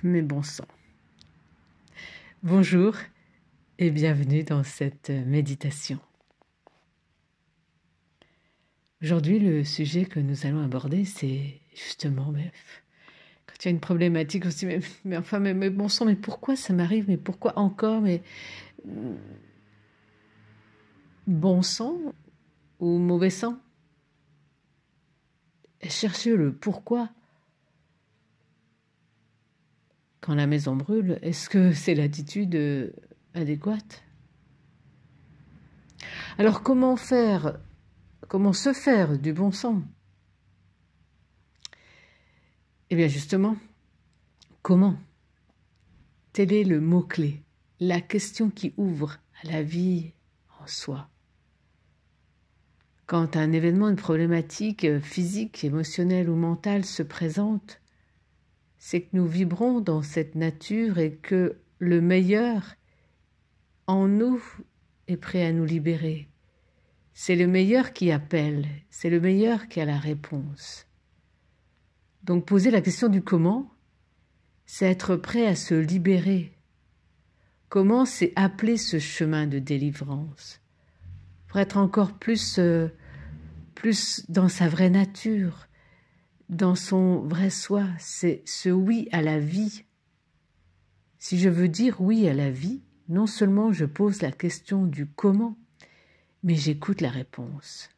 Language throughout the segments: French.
Mais bon sang. Bonjour et bienvenue dans cette méditation. Aujourd'hui, le sujet que nous allons aborder, c'est justement, quand il y a une problématique, on se dit, mais bon sang, mais pourquoi ça m'arrive, mais pourquoi encore, mais bon sang ou mauvais sang? Cherchez le pourquoi. Quand la maison brûle, est-ce que c'est l'attitude adéquate? Alors comment se faire du bon sang? Eh bien justement, comment? Tel est le mot-clé, la question qui ouvre à la vie en soi. Quand un événement, une problématique physique, émotionnelle ou mentale se présente, c'est que nous vibrons dans cette nature et que le meilleur en nous est prêt à nous libérer. C'est le meilleur qui appelle, c'est le meilleur qui a la réponse. Donc poser la question du comment, c'est être prêt à se libérer. Comment c'est appeler ce chemin de délivrance pour être encore plus dans sa vraie nature, dans son vrai soi. C'est ce oui à la vie. Si je veux dire oui à la vie, non seulement je pose la question du comment, mais j'écoute la réponse.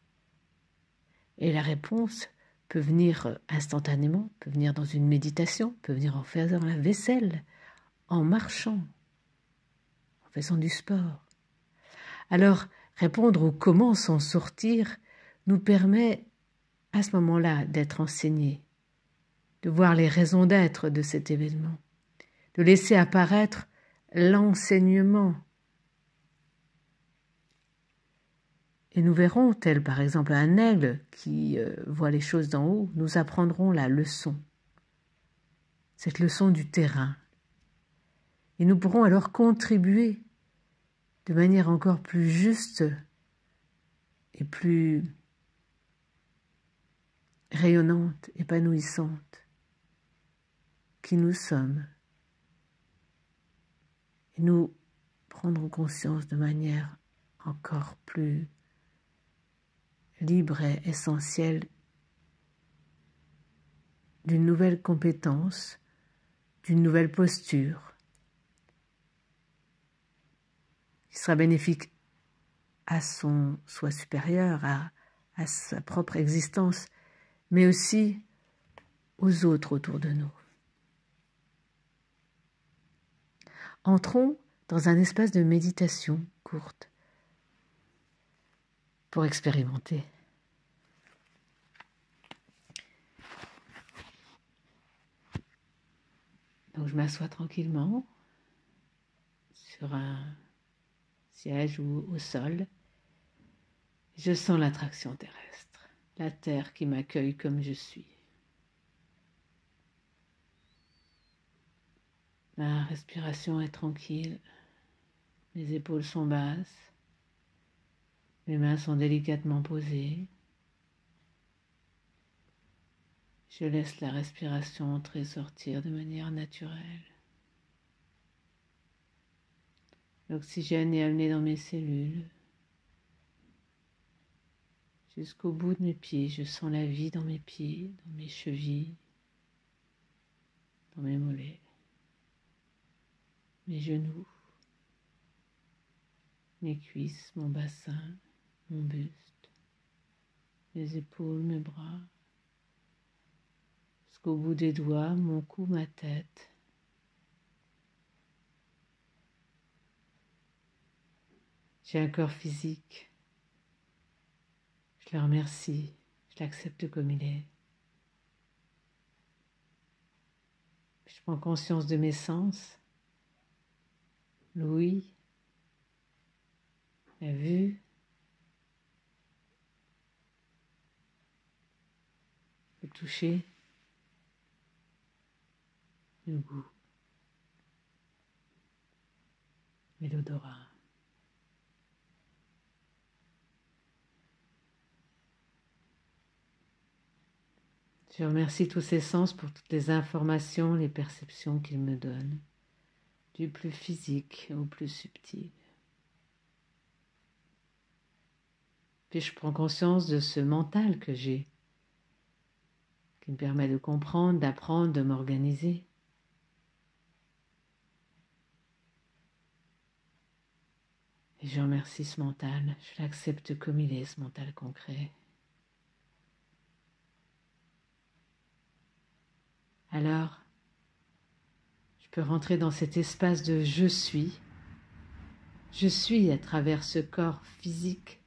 Et la réponse peut venir instantanément, peut venir dans une méditation, peut venir en faisant la vaisselle, en marchant, en faisant du sport. Alors, répondre au comment s'en sortir nous permet à ce moment-là d'être enseigné, de voir les raisons d'être de cet événement, de laisser apparaître l'enseignement. Et nous verrons, tel par exemple un aigle qui voit les choses d'en haut, nous apprendrons la leçon, cette leçon du terrain. Et nous pourrons alors contribuer de manière encore plus juste et plus rayonnante, épanouissante, qui nous sommes. Et nous prendrons conscience de manière encore plus libre et essentielle d'une nouvelle compétence, d'une nouvelle posture, qui sera bénéfique à son soi supérieur, à sa propre existence, mais aussi aux autres autour de nous. Entrons dans un espace de méditation courte pour expérimenter. Donc je m'assois tranquillement sur un siège ou au sol. Je sens l'attraction terrestre, la terre qui m'accueille comme je suis. Ma respiration est tranquille, mes épaules sont basses, mes mains sont délicatement posées. Je laisse la respiration entrer et sortir de manière naturelle. L'oxygène est amené dans mes cellules. Jusqu'au bout de mes pieds, je sens la vie dans mes pieds, dans mes chevilles, dans mes mollets, mes genoux, mes cuisses, mon bassin, mon buste, mes épaules, mes bras, jusqu'au bout des doigts, mon cou, ma tête. J'ai un corps physique. Je le remercie, je l'accepte comme il est. Je prends conscience de mes sens, l'ouïe, la vue, le toucher, le goût et l'odorat. Je remercie tous ces sens pour toutes les informations, les perceptions qu'ils me donnent, du plus physique au plus subtil. Puis je prends conscience de ce mental que j'ai, qui me permet de comprendre, d'apprendre, de m'organiser. Et je remercie ce mental, je l'accepte comme il est, ce mental concret. Alors, je peux rentrer dans cet espace de je suis à travers ce corps physique,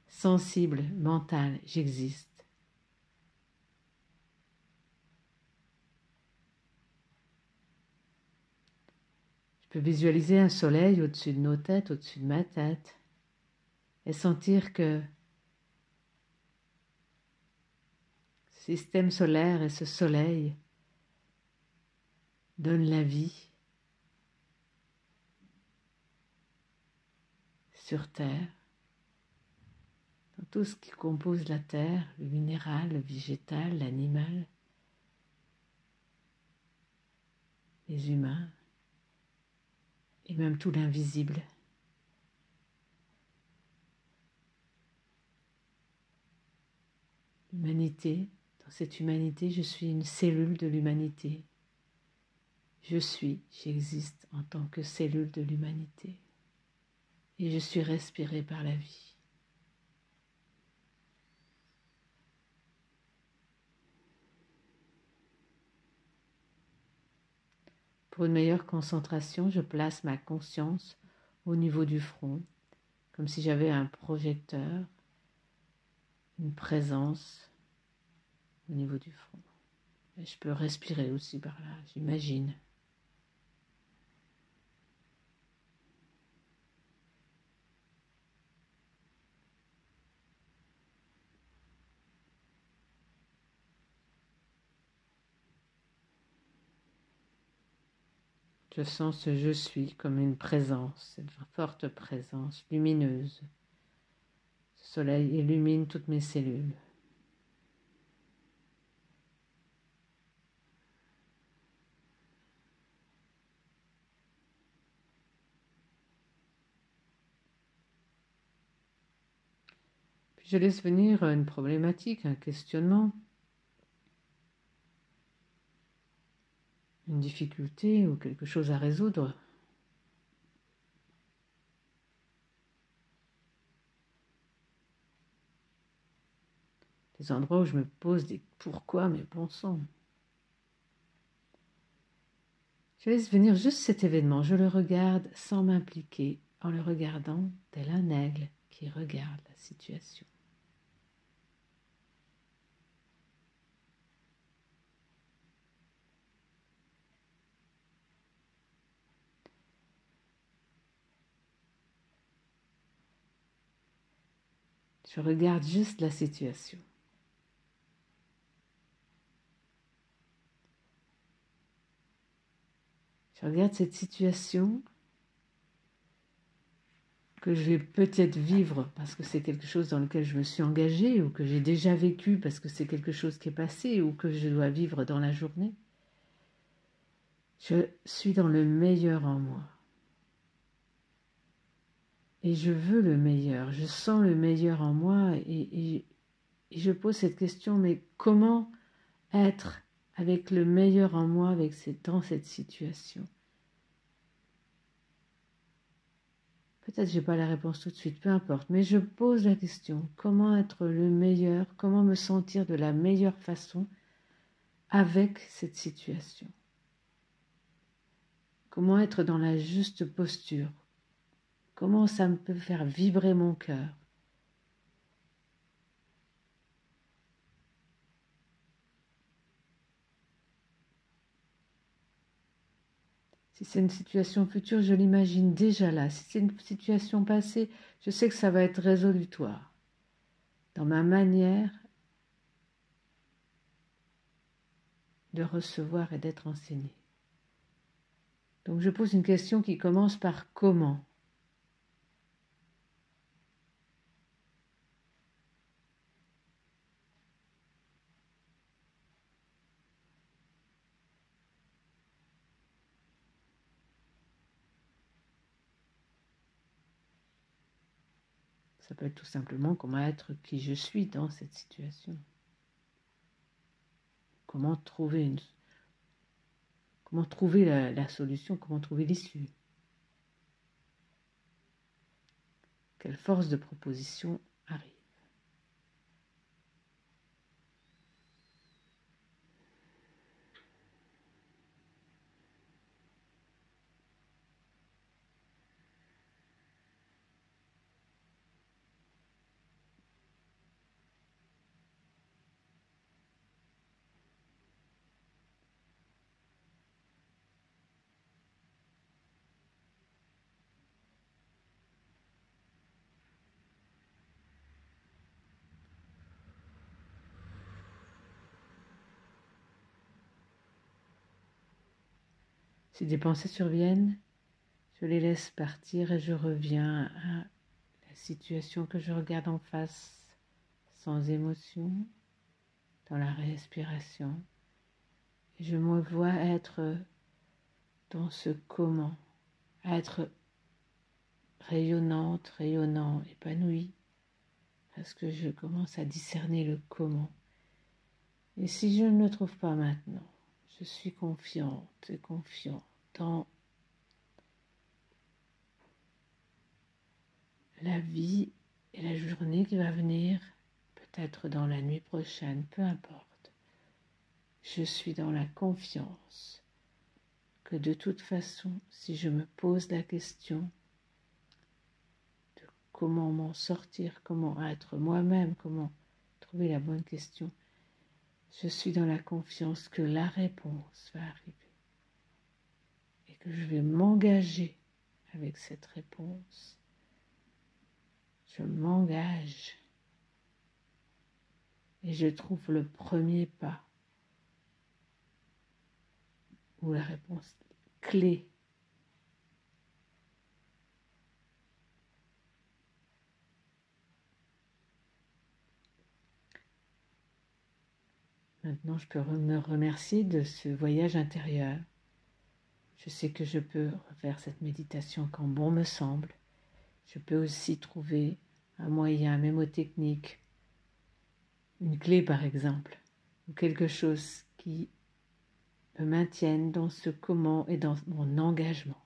sensible, mental, j'existe. Je peux visualiser un soleil au-dessus de nos têtes, au-dessus de ma tête, et sentir que ce système solaire et ce soleil donnent la vie sur Terre, dans tout ce qui compose la Terre, le minéral, le végétal, l'animal, les humains, et même tout l'invisible. L'humanité, dans cette humanité, je suis une cellule de l'humanité. J'existe en tant que cellule de l'humanité. Et je suis respirée par la vie. Pour une meilleure concentration, je place ma conscience au niveau du front, comme si j'avais un projecteur, une présence au niveau du front. Et je peux respirer aussi par là, j'imagine. Je sens ce je suis comme une présence, cette forte présence lumineuse. Ce soleil illumine toutes mes cellules. Puis je laisse venir une problématique, un questionnement, une difficulté ou quelque chose à résoudre. Des endroits où je me pose des pourquoi, mais bon sang. Je laisse venir juste cet événement, je le regarde sans m'impliquer, en le regardant tel un aigle qui regarde la situation. Je regarde juste la situation. Je regarde cette situation que je vais peut-être vivre parce que c'est quelque chose dans lequel je me suis engagée ou que j'ai déjà vécu parce que c'est quelque chose qui est passé ou que je dois vivre dans la journée. Je suis dans le meilleur en moi. Et je veux le meilleur, je sens le meilleur en moi et je pose cette question, mais comment être avec le meilleur en moi dans cette situation? Peut-être que je n'ai pas la réponse tout de suite, peu importe, mais je pose la question, comment être le meilleur, comment me sentir de la meilleure façon avec cette situation? Comment être dans la juste posture? Comment ça me peut faire vibrer mon cœur? Si c'est une situation future, je l'imagine déjà là. Si c'est une situation passée, je sais que ça va être résolutoire dans ma manière de recevoir et d'être enseigné. Donc je pose une question qui commence par comment. Ça peut être tout simplement comment être qui je suis dans cette situation. Comment trouver la solution, comment trouver l'issue. Quelle force de proposition arrive. Si des pensées surviennent, je les laisse partir et je reviens à la situation que je regarde en face, sans émotion, dans la respiration. Et je me vois être dans ce comment, être rayonnante, rayonnant, épanouie, parce que je commence à discerner le comment. Et si je ne le trouve pas maintenant, je suis confiante et confiant dans la vie et la journée qui va venir, peut-être dans la nuit prochaine, peu importe. Je suis dans la confiance que de toute façon, si je me pose la question de comment m'en sortir, comment être moi-même, comment trouver la bonne question, je suis dans la confiance que la réponse va arriver et que je vais m'engager avec cette réponse. Je m'engage et je trouve le premier pas ou la réponse clé. Maintenant, je peux me remercier de ce voyage intérieur. Je sais que je peux faire cette méditation quand bon me semble. Je peux aussi trouver un moyen mémotechnique, une clé par exemple, ou quelque chose qui me maintienne dans ce comment et dans mon engagement.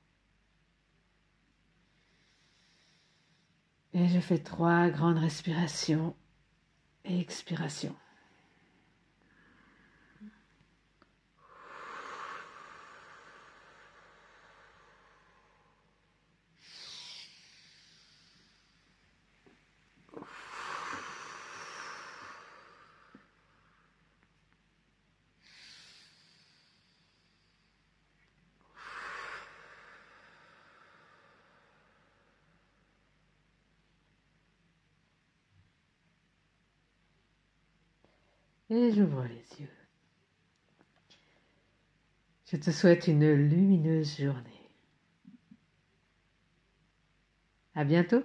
Et je fais 3 grandes respirations et expirations. Et j'ouvre les yeux. Je te souhaite une lumineuse journée. À bientôt.